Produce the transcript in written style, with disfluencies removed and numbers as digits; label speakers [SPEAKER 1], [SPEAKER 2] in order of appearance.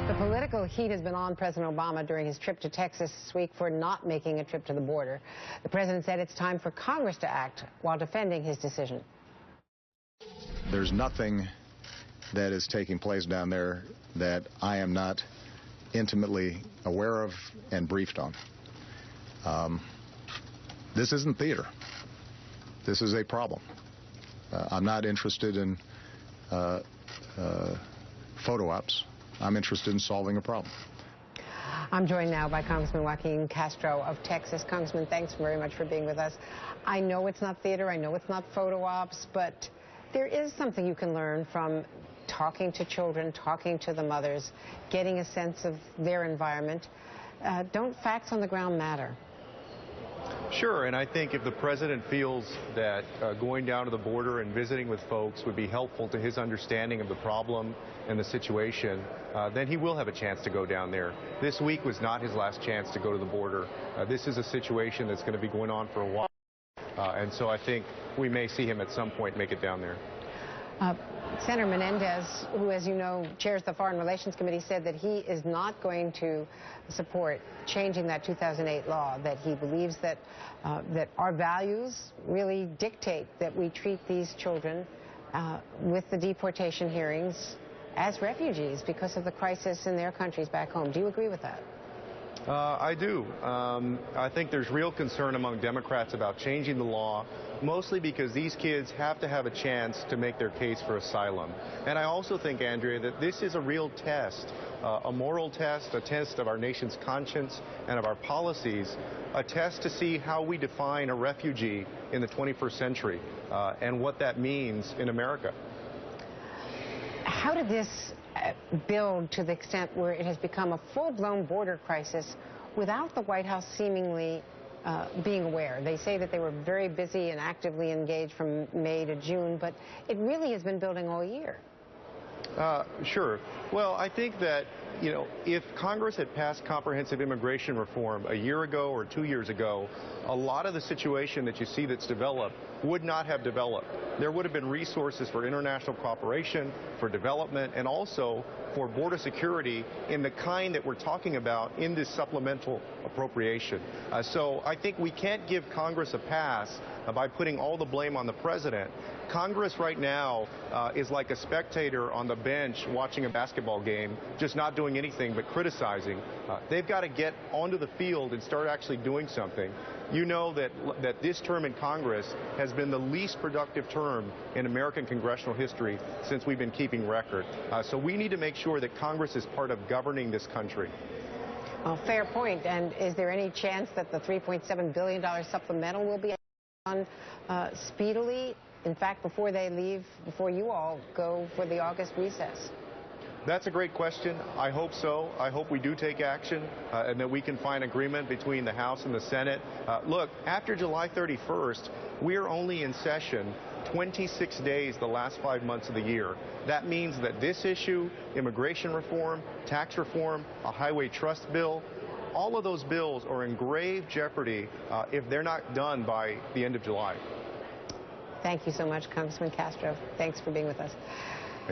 [SPEAKER 1] The political heat has been on President Obama during his trip to Texas this week for not making a trip to the border. The president said it's time for Congress to act while defending his decision.
[SPEAKER 2] There's nothing that is taking place down there that I am not intimately aware of and briefed on. This isn't theater. This is a problem. I'm not interested in photo ops. I'm interested in solving a problem.
[SPEAKER 1] I'm joined now by Congressman Castro of Texas. Congressman, thanks very much for being with us. I know it's not theater, I know it's not photo ops, but there is something you can learn from talking to children, talking to the mothers, getting a sense of their environment. Don't facts on the ground matter?
[SPEAKER 3] Sure, and I think if the president feels that going down to the border and visiting with folks would be helpful to his understanding of the problem and the situation, then he will have a chance to go down there. This week was not his last chance to go to the border. This is a situation that's going to be going on for a while, and so I think we may see him at some point make it down there.
[SPEAKER 1] Senator Menendez, who, as you know, chairs the Foreign Relations Committee, said that he is not going to support changing that 2008 law, that he believes that that our values really dictate that we treat these children with the deportation hearings as refugees because of the crisis in their countries back home. Do you agree with that?
[SPEAKER 3] I do. I think there's real concern among Democrats about changing the law, mostly because these kids have to have a chance to make their case for asylum. And I also think, Andrea, that this is a real test, a moral test, a test of our nation's conscience and of our policies, a test to see how we define a refugee in the 21st century and what that means in America.
[SPEAKER 1] How did this build to the extent where it has become a full-blown border crisis without the White House seemingly being aware? They say that they were very busy and actively engaged from May to June, but it really has been building all year.
[SPEAKER 3] Sure. Well, I think that, you know, if Congress had passed comprehensive immigration reform a year ago or 2 years ago, a lot of the situation that you see that's developed would not have developed. There would have been resources for international cooperation, for development, and also for border security in the kind that we're talking about in this supplemental appropriation. So I think we can't give Congress a pass by putting all the blame on the president. Congress right now is like a spectator on the bench watching a basketball game, just not doing anything but criticizing. They've got to get onto the field and start actually doing something. You know that this term in Congress has been the least productive term in American congressional history since we've been keeping record. So we need to make sure that Congress is part of governing this country.
[SPEAKER 1] Well, fair point. And is there any chance that the $3.7 billion supplemental will be on speedily? In fact, before they leave, before you all go for the August recess?
[SPEAKER 3] That's a great question. I hope so. I hope we do take action and that we can find agreement between the House and the Senate. Look, after July 31st, we're only in session 26 days the last 5 months of the year. That means that this issue, immigration reform, tax reform, a highway trust bill, all of those bills are in grave jeopardy if they're not done by the end of July.
[SPEAKER 1] Thank you so much, Congressman Castro. Thanks for being with us.